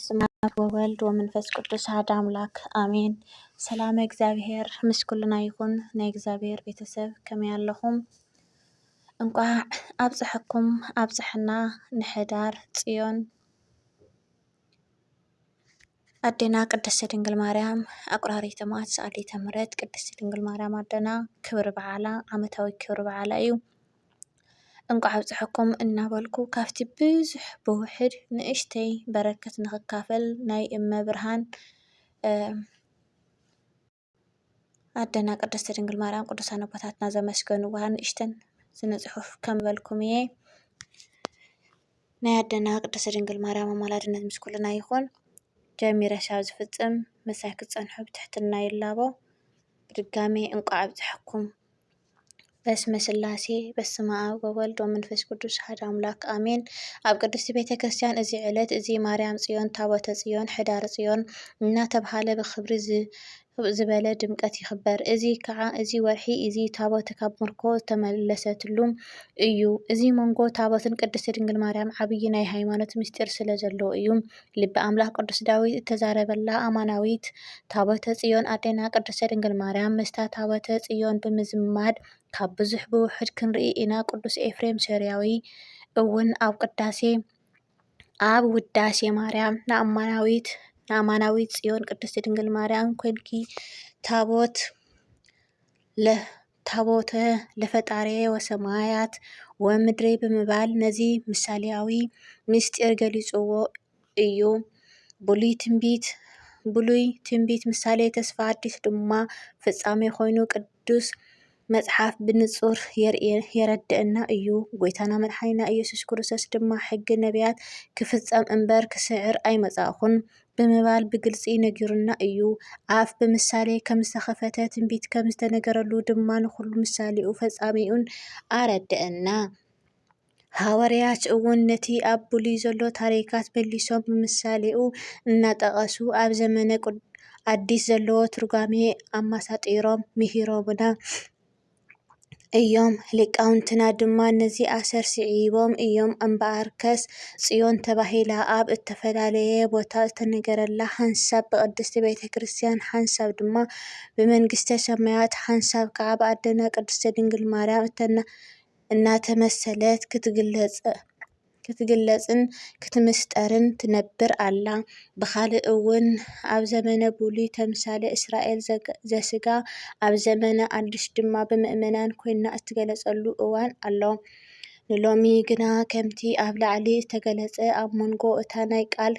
በስመ አብ ወወልድ ወመንፈስ ቅዱስ አሐዱ አምላክ አሜን። ሰላም እግዚአብሔር ምስ ኩልና ይኹን። ናይ እግዚአብሔር ቤተሰብ ከመይ ኣለኹም? እንኳዕ ኣብፅሕኩም ኣብፅሕና ንሕዳር ጽዮን ኣዴና ቅድስቲ ድንግል ማርያም ኣቁራሪተ መዓት ሰኣሊተ ምሕረት ቅድስቲ ድንግል ማርያም ኣዴና ክብሪ በዓላ ዓመታዊ ክብሪ በዓላ እዩ። እንኳዕ ኣብፅሕኩም እናበልኩ ካብቲ ብዙሕ ብውሕድ ንእሽተይ በረከት ንኽካፈል ናይ እመብርሃን ኣዴና ቅድስቲ ድንግል ማርያም ቅዱሳን ኣቦታትና ዘመስገንዋ ንእሽተን ስነ-ጽሑፍ ከም በልኩም እየ። ናይ ኣዴና ቅድስቲ ድንግል ማርያም ኣማላድነት ምስ ኩልና ይኹን። ጀሚረ ሻብ ዝፍፅም መሳይ ክፀንሑ ብትሕትና ይላቦ። ብድጋሜ እንኳዕ ኣብፅሕኩም። በስመ ስላሴ በስመ አብ ወወልድ ወመንፈስ ቅዱስ አሐዱ አምላክ አሜን። ኣብ ቅድስቲ ቤተ ክርስቲያን እዚ ዕለት እዚ ማርያም ጽዮን ታቦተ ጽዮን ሕዳር ጽዮን እናተባህለ ብክብሪ ዝበለ ድምቀት ይኽበር። እዚ ከዓ እዚ ወርሒ እዚ ታቦት ካብ ምርኮ ተመለሰትሉ እዩ። እዚ መንጎ ታቦትን ቅድስቲ ድንግል ማርያም ዓብይ ናይ ሃይማኖት ምስጢር ስለ ዘለዎ እዩ። ልቢ ኣምላክ ቅዱስ ዳዊት እተዛረበላ ኣማናዊት ታቦተ ጽዮን ኣዴና ቅድስቲ ድንግል ማርያም ምስታ ታቦተ ጽዮን ብምዝማድ ካብ ብዙሕ ብውሕድ ክንርኢ ኢና። ቅዱስ ኤፍሬም ሶርያዊ እውን ኣብ ውዳሴ ማርያም ንኣማናዊት ጽዮን ቅድስቲ ድንግል ማርያም ኮንኪ ታቦተ ለፈጣሪየ ወሰማያት ወምድሪ ብምባል ነዚ ምሳሌያዊ ምስጢር ገሊጽዎ እዩ። ብሉይ ትንቢት ምሳሌ ተስፋ አዲስ ድማ ፍጻሜ ኮይኑ ቅዱስ መጽሓፍ ብንጹር የረድአና እዩ። ጎይታና መድሓኒና ኢየሱስ ክርስቶስ ድማ ሕጊ ነቢያት ክፍጸም እምበር ክስዕር ኣይመጻእኹን ብምባል ብግልጺ ነጊሩና እዩ። ኣፍ ብምሳሌ ከም ዝተኸፈተ ትንቢት ከም ዝተነገረሉ ድማ ንኩሉ ምሳሌኡ ፈጻሚኡን ኣረድአና። ሃዋርያት እውን ነቲ ኣብ ብሉይ ዘሎ ታሪካት መሊሶም ብምሳሌኡ እናጠቐሱ ኣብ ዘመነ አዲስ ዘለዎ ትርጓሜ ኣመሳጢሮም ምሂሮምና እዮም። ሊቃውንትና ድማ ነዚ ኣሰርሲዒቦም እዮም። እምበኣርከስ ጽዮን ተባሂላ ኣብ እተፈላለየ ቦታ ዝተነገረላ ሓንሳብ ብቅድስቲ ቤተ ክርስቲያን ሓንሳብ ድማ ብመንግስተ ሰማያት ሓንሳብ ከዓ ብኣዴና ቅድስቲ ድንግል ማርያም እናተመሰለት ክትግለጽን ክትምስጠርን ትነብር ኣላ። ብኻልእ እውን ኣብ ዘመነ ብሉይ ተምሳሌ እስራኤል ዘስጋ ኣብ ዘመነ አዲስ ድማ ብምእመናን ኮይና እትገለጸሉ እዋን ኣሎ። ንሎሚ ግና ከምቲ ኣብ ላዕሊ ዝተገለጸ ኣብ መንጎ እታ ናይ ቃል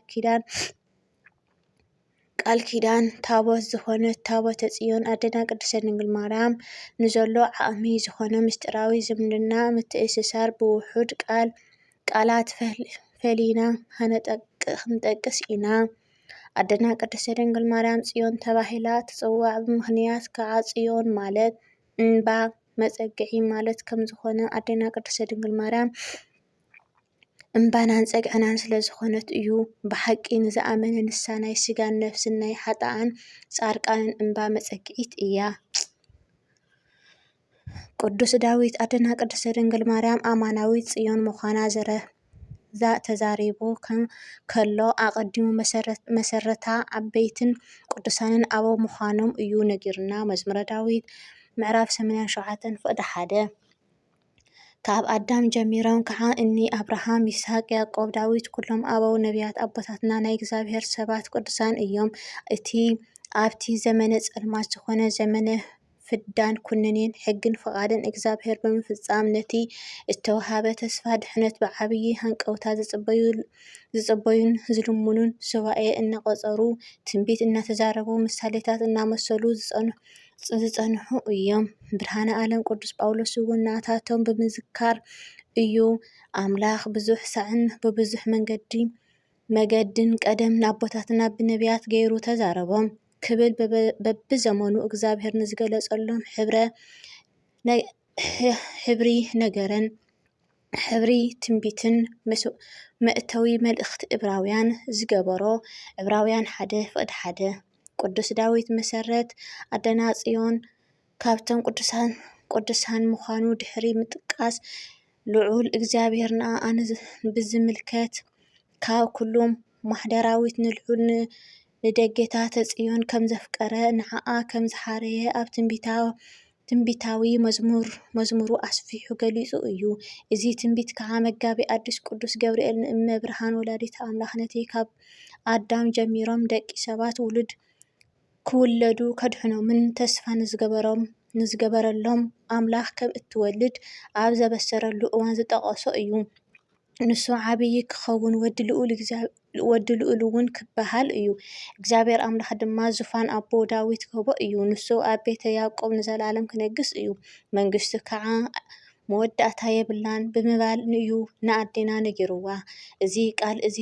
ኪዳን ታቦት ዝኾነት ታቦተ ጽዮን ኣዴና ቅድስቲ ድንግል ማርያም ንዘሎ ዓቕሚ ዝኾነ ምስጢራዊ ዝምድና ምትእስሳር ብውሑድ ቃላት ፈሊና ክንጠቅስ ኢና። ኣዴና ቅድስቲ ድንግል ማርያም ጽዮን ተባሂላ ትጽዋዕ ብምኽንያት ከዓ ጽዮን ማለት እንባ መጸግዒ ማለት ከም ዝኾነ ኣዴና ቅድስቲ ድንግል ማርያም እምባናን ጸግዕናን ስለ ዝኾነት እዩ። ብሓቂ ንዝኣመነ ንሳ ናይ ስጋን ነፍስን ናይ ሓጥኣን ጻድቃንን እምባ መጸግዒት እያ። ቅዱስ ዳዊት ኣዴና ቅድስቲ ድንግል ማርያም ኣማናዊት ጽዮን ምዃና ተዛሪቡ ከሎ ኣቐዲሙ መሰረታ ዓበይትን ቅዱሳንን ኣበው ምዃኖም እዩ ነጊሩና። መዝሙረ ዳዊት ምዕራፍ 87 ፍቅዲ 1 ካብ ኣዳም ጀሚሮም ከዓ እኒ ኣብርሃም ይስሐቅ ያዕቆብ ዳዊት ኩሎም ኣበው ነቢያት ኣቦታትና ናይ እግዚአብሔር ሰባት ቅዱሳን እዮም። ኣብቲ ዘመነ ጸልማት ዝኾነ ዘመነ ፍዳን ኩነኔን ሕግን ፍቓድን እግዚአብሔር ብምፍጻም ነቲ እተወሃበ ተስፋ ድሕነት ብዓብይ ሃንቀውታ ዝጽበዩን ዝልሙኑን ሱባኤ እናቆጸሩ ትንቢት እናተዛረቡ ምሳሌታት እናመሰሉ ዝጸንሑ እዮም። ብርሃነ ዓለም ቅዱስ ጳውሎስ እውን ናታቶም ብምዝካር እዩ ኣምላኽ ብዙሕ ሳዕን ብብዙሕ መገድን ቀደም ንኣቦታትና ብነቢያት ገይሩ ተዛረቦም ክብል በብዘመኑ እግዚአብሔር ንዝገለጸሎም ሕብሪ ትንቢትን መእተዊ መልእኽቲ ዕብራውያን ዝገበሮ። ዕብራውያን 1:1 ቅዱስ ዳዊት መሰረት ኣዴና ጽዮን ካብቶም ቅዱሳን ምዃኑ ድሕሪ ምጥቃስ ልዑል እግዚአብሔርና ኣነ ብዝምልከት ካብ ኩሎም ማሕደራዊት ንልዑል ንደገታት ጽዮን ከም ዘፍቀረ ንዓኣ ከም ዝሓረየ ኣብ ትንቢታዊ መዝሙሩ ኣስፊሑ ገሊጹ እዩ። እዚ ትንቢት ከዓ መጋቢ ኣዲስ ቅዱስ ገብርኤል ንእመ ብርሃን ወላዲተ ኣምላኽ ነቲ ካብ ኣዳም ጀሚሮም ደቂ ሰባት ክውለዱ ከድሕኖምን ተስፋ ንዝገበረሎም ኣምላኽ ከም እትወልድ ኣብ ዘበሰረሉ እዋን ዝጠቐሶ እዩ። ንሱ ዓብይ ክኸውን ወዲ ልዑል እውን ክበሃል እዩ። እግዚአብሔር ኣምላኽ ድማ ዙፋን ኣቦ ዳዊት ክህቦ እዩ። ንሱ ኣብ ቤተ ያዕቆብ ንዘላለም ክነግስ እዩ። መንግስቱ ከዓ መወዳእታ የብላን ብምባል እዩ ንኣዴና ነጊርዋ። እዚ ቃል እዚ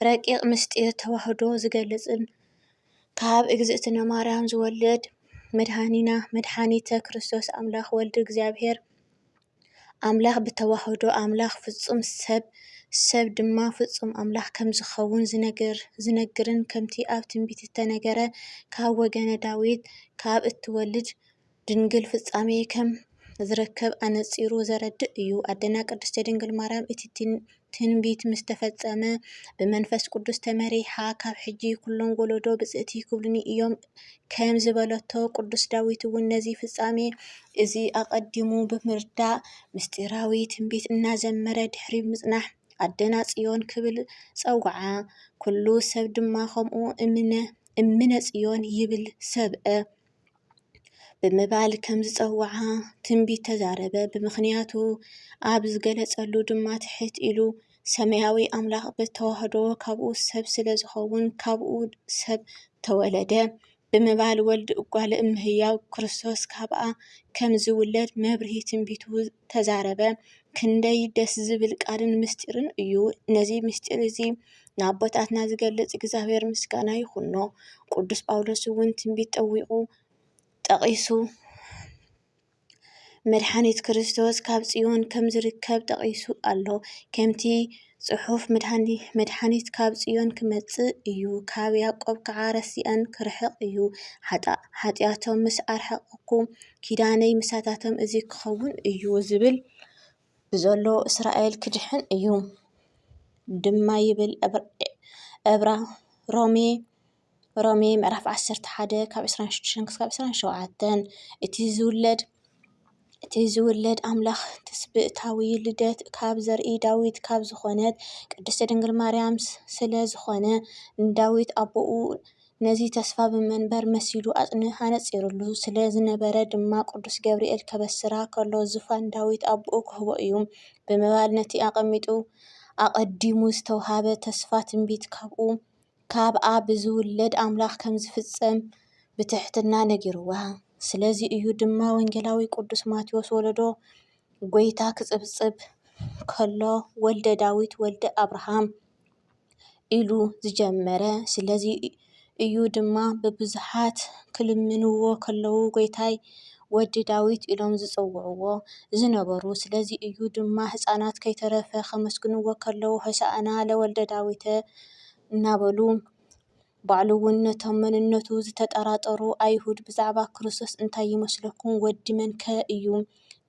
ረቂቕ ምስጢር ተዋህዶ ዝገልጽን ካብ እግዝእትነ ማርያም ዝወለድ መድኃኒተ ክርስቶስ ኣምላኽ ወልዲ እግዚአብሔር ኣምላኽ ብተዋህዶ ኣምላኽ ፍጹም ሰብ ድማ ፍጹም ኣምላኽ ከም ዝኸውን ዝነግርን ከምቲ ኣብ ትንቢት ዝተነገረ ካብ ወገነ ዳዊት ካብ እትወልድ ድንግል ፍጻሜ ከም ዝርከብ ኣነጺሩ ዘረድእ እዩ። ኣደና ቅድስቲ ድንግል ማርያም እቲ ትንቢት ምስ ተፈጸመ ብመንፈስ ቅዱስ ተመሪሓ ካብ ሕጂ ኩሎም ወለዶ ብጽእቲ ክብልኒ እዮም ከም ዝበለቶ ቅዱስ ዳዊት እውን ነዚ ፍጻሜ እዚ ኣቐዲሙ ብምርዳእ ምስጢራዊ ትንቢት እናዘመረ ድሕሪ ምጽናሕ ኣደና ጽዮን ክብል ጸውዓ። ኩሉ ሰብ ድማ ከምኡ እምነ ጽዮን ይብል ሰብአ ብምባል ከም ዝጸውዓ ትንቢት ተዛረበ። ብምኽንያቱ ኣብ ዝገለጸሉ ድማ ትሕት ኢሉ ሰማያዊ ኣምላኽ ብተዋህዶ ካብኡ ሰብ ስለ ዝኸውን ካብኡ ሰብ ተወለደ ብምባል ወልዲ እጓለ እምህያው ክርስቶስ ካብኣ ከም ዝውለድ መብርሂ ትንቢቱ ተዛረበ። ክንደይ ደስ ዝብል ቃልን ምስጢርን እዩ። ነዚ ምስጢር እዚ ንኣቦታትና ዝገልጽ እግዚአብሔር ምስጋና ይኹኖ። ቅዱስ ጳውሎስ እውን ትንቢት ጠቒሱ መድኃኒት ክርስቶስ ካብ ጽዮን ከም ዝርከብ ጠቒሱ ኣሎ። ከምቲ ጽሑፍ መድኃኒት ካብ ጽዮን ክመጽእ እዩ፣ ካብ ያዕቆብ ከዓ ረሲአን ክርሕቕ እዩ። ሓጢኣቶም ምስ ኣርሐቕኩ ኪዳነይ ምሳታቶም እዚ ክኸውን እዩ ዝብል ብዘሎ እስራኤል ክድሕን እዩ ድማ ይብል ሮሜ ምዕራፍ 11 ካብ 26-27 እቲ ዝውለድ ኣምላኽ ትስብእታዊ ልደት ካብ ዘርኢ ዳዊት ካብ ዝኾነት ቅድስቲ ድንግል ማርያም ስለ ዝኾነ ንዳዊት ኣቦኡ ነዚ ተስፋ ብመንበር መሲሉ ኣነጺሩሉ ስለ ዝነበረ ድማ ቅዱስ ገብርኤል ከበስራ ከሎ ዙፋን ዳዊት ኣቦኡ ክህቦ እዩ ብምባል ነቲ ኣቐዲሙ ዝተውሃበ ተስፋ ትንቢት ካብኣ ብዝውለድ ኣምላኽ ከም ዝፍጸም ብትሕትና ነጊርዋ። ስለዚ እዩ ድማ ወንጌላዊ ቅዱስ ማቴዎስ ወለዶ ጎይታ ክጽብጽብ ከሎ ወልደ ዳዊት ወልደ አብርሃም ኢሉ ዝጀመረ። ስለዚ እዩ ድማ ብብዙሓት ክልምንዎ ከለዉ ጎይታይ ወዲ ዳዊት ኢሎም ዝጽውዕዎ ዝነበሩ። ስለዚ እዩ ድማ ህፃናት ከይተረፈ ከመስግንዎ ከለዉ ሆሳዕና ለወልደ ዳዊት እናበሉ ባዕሉ እውን ነቶም መንነቱ ዝተጠራጠሩ ኣይሁድ ብዛዕባ ክርስቶስ እንታይ ይመስለኩም ወዲ መንከ እዩ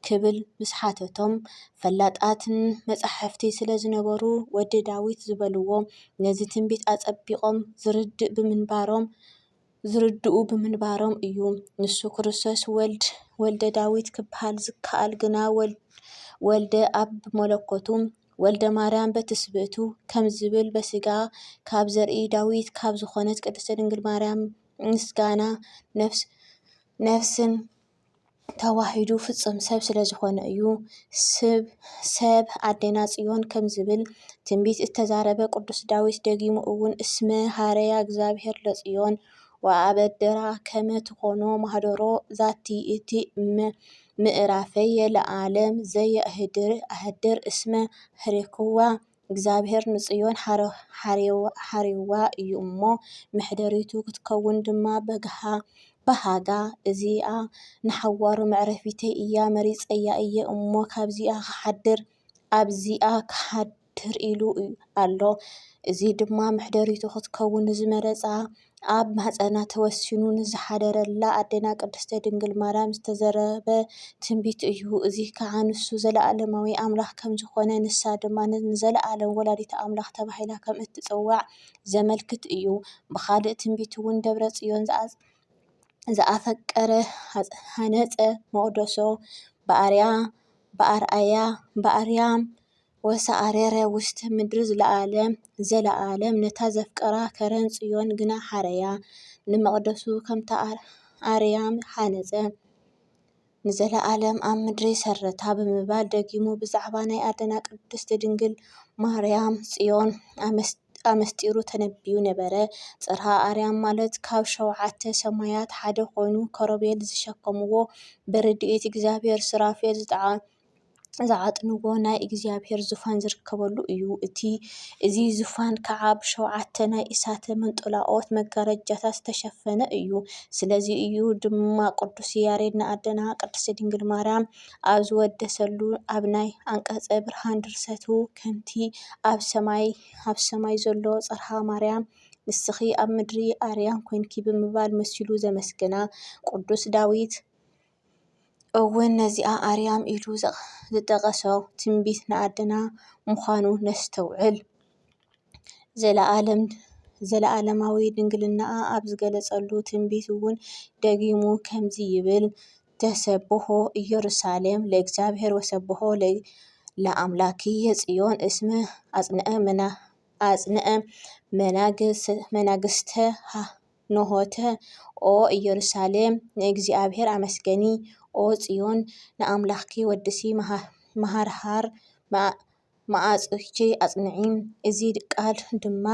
ክብል ምስ ሓተቶም ፈላጣትን መጻሕፍቲ ስለ ዝነበሩ ወዲ ዳዊት ዝበልዎ ነዚ ትንቢት ኣጸቢቖም ዝርድኡ ብምንባሮም እዩ። ንሱ ክርስቶስ ወልደ ዳዊት ክበሃል ዝከኣል ግና ወልደ ኣብ መለኮቱ ወልደ ማርያም በትስብእቱ ከም ዝብል በስጋ ካብ ዘርኢ ዳዊት ካብ ዝኾነት ቅድስቲ ድንግል ማርያም ምስጋና ነፍስን ተዋሂዱ ፍጹም ሰብ ስለ ዝኾነ እዩ። ሰብ ኣዴና ጽዮን ከም ዝብል ትንቢት እተዛረበ ቅዱስ ዳዊት ደጊሙ እውን እስመ ሃረያ እግዚአብሔር ለጽዮን ወኣበደራ ከመ ትኮኖ ማህደሮ ዛቲ እቲ ምዕራፈየ ለዓለም ዘየአህድር እስመ ህሬክዋ እግዚአብሔር ንጽዮን ሓሬዋ እዩ እሞ ምሕደሪቱ ክትከውን ድማ በሃጋ እዚኣ ንሓዋሩ መዕረፊተይ እያ መሪፀያ እየ እሞ ካብዚኣ ክሓድር ኣብዚኣ ክሓድር በትር ኢሉ ኣሎ። እዚ ድማ ምሕደሪቱ ክትከውን ዝመረፃ ኣብ ማህፀና ተወሲኑ ንዝሓደረላ ኣዴና ቅድስቲ ድንግል ማርያም ዝተዘረበ ትንቢት እዩ። እዚ ከዓ ንሱ ዘለኣለማዊ ኣምላኽ ከም ዝኾነ ንሳ ድማ ንዘለኣለም ወላዲተ ኣምላኽ ተባሂላ ከም እትፅዋዕ ዘመልክት እዩ። ብካልእ ትንቢት እውን ደብረፅዮን ዝኣፈቀረ ሃነፀ መቅደሶ በኣርያም ወሰኣረረ ውስተ ምድሪ ዘለኣለም ነታ ዘፍቀራ ከረን ጽዮን ግና ሓረያ ንመቅደሱ ከምታ ኣርያም ሃነፀ ንዘለኣለም ኣብ ምድሪ ሰረታ ብምባል ደጊሙ ብዛዕባ ናይ ኣዴና ቅድስቲ ድንግል ማርያም ጽዮን ኣመስጢሩ ተነቢዩ ነበረ። ጽርሐ ኣርያም ማለት ካብ 7 ሰማያት ሓደ ኮይኑ ኮረቤል ዝሸከምዎ በረድኤት እግዚአብሔር ሱራፌል ዝዓጥንዎ ናይ እግዚአብሔር ዙፋን ዝርከበሉ እዩ። እዚ ዙፋን ከዓ ብ7 ናይ እሳተ መንጦላኦት መጋረጃታት ዝተሸፈነ እዩ። ስለዚ እዩ ድማ ቅዱስ ያሬድ ንኣዴና ቅድስቲ ድንግል ማርያም ኣብ ዝወደሰሉ ኣብ ናይ አንቀጸ ብርሃን ድርሰቱ ከምቲ ኣብ ሰማይ ዘሎ ጽርሐ ማርያም ንስኺ ኣብ ምድሪ ኣርያም ኮንኪ ብምባል መሲሉ ዘመስግና። ቅዱስ ዳዊት እውን ነዚኣ ኣርያም ኢሉ ዝጠቐሶ ትንቢት ንኣዴና ምዃኑ ነስተውዕል። ዘለኣለማዊ ድንግልናኣ ኣብ ዝገለጸሉ ትንቢት እውን ደጊሙ ከምዚ ይብል ተሰብሖ ኢየሩሳሌም ለእግዚአብሔር ወሰብሖ ለአምላክየ ጽዮን እስመ አጽንዐ መናግስተ ኖሆተ ኦ ኢየሩሳሌም ንእግዚአብሔር አመስገኒ ኦ ጽዮን ንኣምላኽኪ ወድሲ መሃርሃር መዓጽኪ አጽንዒ። እዚ ቃል ድማ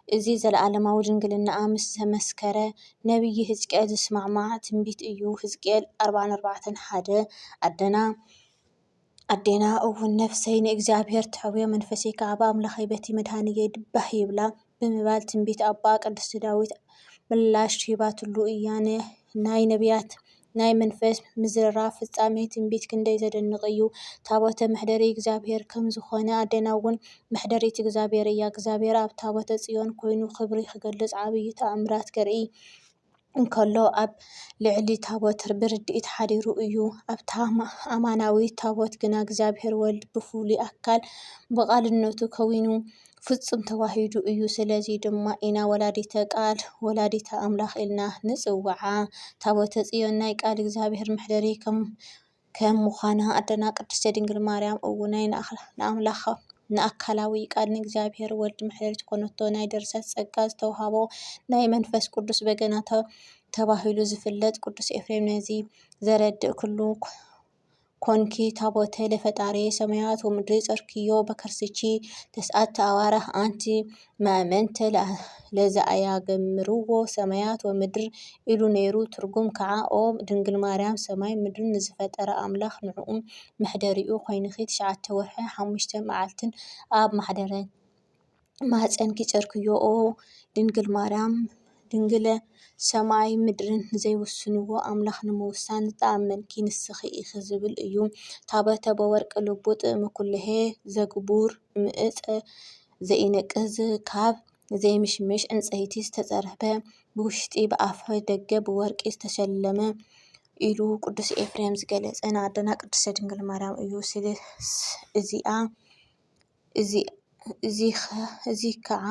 እዚ ዘለኣለማዊ ድንግልናኣ ምስ ተመስከረ ነቢይ ሕዝቅኤል ዝስማዕማዕ ትንቢት እዩ። ሕዝቅኤል 44:1 ኣዴና እውን ነፍሰይ ንእግዚአብሔር ትሕውዮ መንፈሰይ ከዓ በኣምላኸይ በቲ መድሃኒየ ድባህ ይብላ ብምባል ትንቢት ኣባ ቅዱስ ዳዊት ምላሽ ሂባትሉ እያ። ናይ ነቢያት ናይ መንፈስ ምዝርራብ ፍጻሜ ትንቢት ክንደይ ዘደንቕ እዩ። ታቦተ ምሕደሪ እግዚአብሔር ከም ዝኾነ ኣዴና እውን ምሕደሪት እግዚአብሔር እያ። እግዚአብሔር ኣብ ታቦተ ጽዮን ኮይኑ ክብሪ ክገልጽ ዓብይ ተኣምራት ከርኢ እንከሎ ኣብ ልዕሊ ታቦት ብርድኢት ሓዲሩ እዩ። ኣብታ ኣማናዊት ታቦት ግና እግዚአብሔር ወልድ ብፍሉይ ኣካል ብቃልነቱ ከዊኑ ፍጹም ተዋሂዱ እዩ። ስለዚ ድማ ኢና ወላዲተ ቃል ወላዲተ ኣምላኽ ኢልና ንጽውዓ። ታቦተ ጽዮን ናይ ቃል እግዚአብሔር ምሕደሪ ከም ምዃና ኣዴና ቅድስቲ ድንግል ማርያም እውን ናይ ንኣካላዊ ቃል ንእግዚአብሔር ወልድ ምሕደሪ ትኾነቶ ናይ ድርሰት ጸጋ ዝተውሃቦ ናይ መንፈስ ቅዱስ በገና ተባሂሉ ዝፍለጥ። ቅዱስ ኤፍሬም ነዚ ዘረድእ ኩሉ ኮንኪ ታቦተ ለፈጣሪየ ሰማያት ወምድሪ ጸርክዮ በከርስቺ ተስዓተ ኣዋርህ አንቲ ማእመንተ ለዘአያገምርዎ ሰማያት ወምድር ኢሉ ነይሩ። ትርጉም ከዓ ኦ ድንግል ማርያም ሰማይ ምድርን ንዝፈጠረ ኣምላኽ ንዕኡ መሕደሪኡ ኮይንኺ 9 ወርሒ 5 መዓልትን ኣብ ማሕደረ ማህፀንኪ ጨርክዮ ኦ ድንግል ማርያም ድንግለ ሰማይ ምድርን ዘይውስንዎ ኣምላኽ ንምውሳን ዝተኣመንኪ ንስኺ ኢኺ ዝብል እዩ። ታቦተ በወርቂ ልቡጥ ምኩልሄ ዘግቡር ምእፀ ዘይነቅዝ ካብ ዘይምሽምሽ ዕንፀይቲ ዝተጸረበ ብውሽጢ ብኣፈ ደገ ብወርቂ ዝተሸለመ ኢሉ ቅዱስ ኤፍሬም ዝገለጸ ንኣዴና ቅድስቲ ድንግል ማርያም እዩ። እዚ ከዓ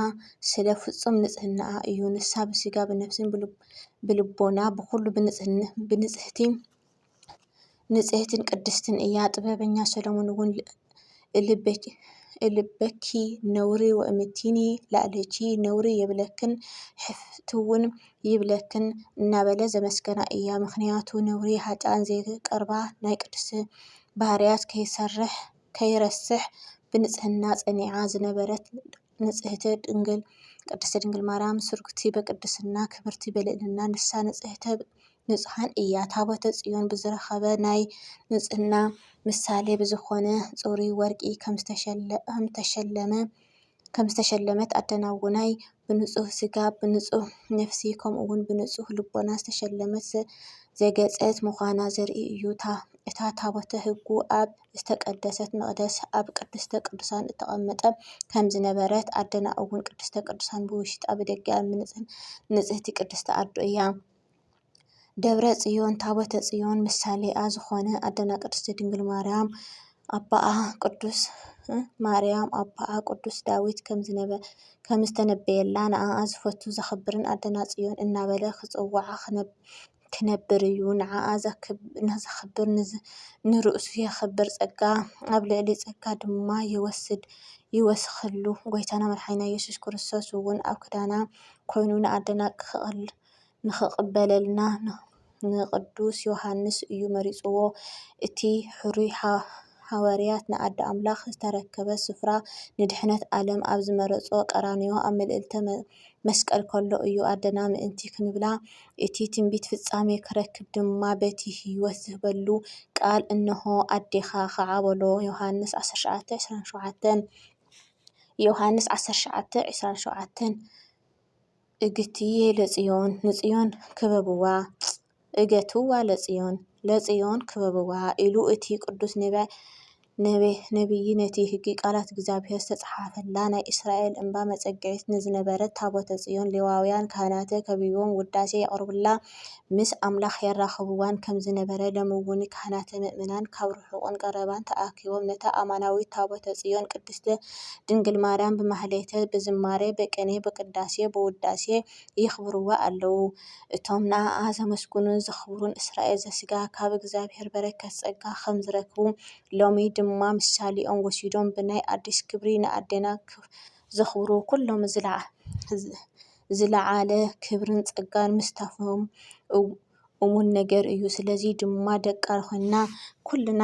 ስለ ፍጹም ንጽህናኣ እዩ። ንሳ ብስጋ ብነፍስን ብልቦና ብኩሉ ንጽሕትን ቅድስትን እያ። ጥበበኛ ሰሎሞን እውን እልበኪ ነውሪ ወእምቲኒ ላዕለቺ ነውሪ የብለክን ሕፍትውን ይብለክን እናበለ ዘመስገና እያ። ምክንያቱ ነውሪ ሃጫን ዘይቀርባ ናይ ቅዱስ ባህርያት ከይረስሕ ብንጽህና ጸኒዓ ዝነበረት ንጽሕቲ ቅድስቲ ድንግል ማርያም ስርጉቲ በቅድስና ክብርቲ በልዕልና ንሳ ንጽሕተ ንጹሓን እያ። ታቦተ ጽዮን ብዝረኸበ ናይ ንጽህና ምሳሌ ብዝኾነ ጽሩይ ወርቂ ከም ዝተሸለመት ኣዴና እውናይ ብንጹህ ስጋ ብንጹህ ነፍሲ ከምኡውን ብንጹህ ልቦና ዝተሸለመት ዘገጸት ምዃና ዘርኢ እዩ። እታ ታቦተ ሕጉ ኣብ ዝተቀደሰት መቕደስ ኣብ ቅድስተ ቅዱሳን እተቐመጠ ከም ዝነበረት ኣደና እውን ቅድስተ ቅዱሳን ብውሽጣ ብደጊኣ ንጽህቲ ቅድስቲ ኣዶ እያ። ደብረ ጽዮን ታቦተ ጽዮን ምሳሌኣ ዝኾነ ኣደና ቅድስቲ ድንግል ማርያም ኣባኣ ቅዱስ ዳዊት ከም ዝተነበየላ ንዓኣ ዝፈቱ ዘኽብርን ኣደና ጽዮን እናበለ ክጽዋዓ ክነብር እዩ። ንዓኣ ዘኽብር ንርእሱ የኽብር ጸጋ ኣብ ልዕሊ ጸጋ ድማ ይወስኸሉ። ጎይታና መድሓኒና ኢየሱስ ክርስቶስ እውን ኣብ ክዳና ኮይኑ ንኣደና ንኽቕበለልና ንቅዱስ ዮሃንስ እዩ መሪፅዎ። እቲ ሕሩይ ሓዋርያት ንኣደ ኣምላኽ ዝተረከበ ስፍራ ንድሕነት ዓለም ኣብ ዝመረፆ ቀራንዮ ኣብ መልዕልተ መስቀል ከሎ እዩ። ኣደና ምእንቲ ክንብላ እቲ ትንቢት ፍጻሜ ክረክብ ድማ በቲ ህይወት ዝህበሉ ቃል እንሆ ኣዴኻ ከዓ በሎ። ዮሃንስ 19:27 ዮሃንስ 19:27 እግትየ ለጽዮን ንጽዮን ክበብዋ እገትዋ ለጽዮን ክበብዋ ኢሉ እቲ ቅዱስ ነቢይ ነቲ ሕጊ ቃላት እግዚአብሔር ዝተጽሓፈላ ናይ እስራኤል እምባ መጸግዒት ንዝነበረት ታቦተ ጽዮን ሌዋውያን ካህናት ከቢቦም ውዳሴ የቕርቡላ ምስ ኣምላኽ የራኽብዋን ከም ዝነበረ ሎምውን ካህናተ ምእመናን ካብ ርሑቕን ቀረባን ተኣኪቦም ነታ ኣማናዊት ታቦተ ጽዮን ቅድስቲ ድንግል ማርያም ብማህሌተ ብዝማሬ በቅኔ ብቅዳሴ ብውዳሴ የኽብርዋ ኣለዉ። እቶም ንዓኣ ዘመስግኑን ዘኽብሩን እስራኤል ዘስጋ ካብ እግዚአብሔር በረከት ጸጋ ከም ዝረክቡ ሎሚ ድማ ምሳሌኦም ወሲዶም ብናይ ኣዲስ ክብሪ ንኣዴና ዘኽብሩ ኩሎም ዝለዓለ ክብርን ጸጋን ምስታፎም እሙን ነገር እዩ። ስለዚ ድማ ደቃ ኮይና ኩልና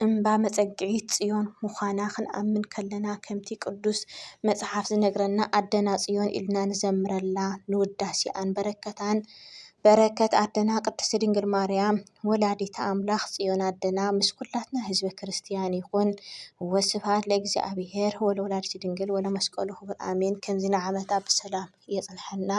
እምባ መጸግዒት ጽዮን ምዃና ክንኣምን ከለና ከምቲ ቅዱስ መጽሓፍ ዝነግረና ኣደና ጽዮን ኢልና ንዘምረላ ንውዳሴኣን በረከት ኣደና ቅድስቲ ድንግል ማርያም ወላዲተ ኣምላኽ ጽዮን ኣደና ምስ ኩላትና ህዝበ ክርስቲያን ይኹን። ወስብሐት ለእግዚአብሔር ወለወላዲቱ ድንግል ወለመስቀሉ ክቡር አሜን። ከምዚ ንዓመታ ብሰላም የጽንሐና።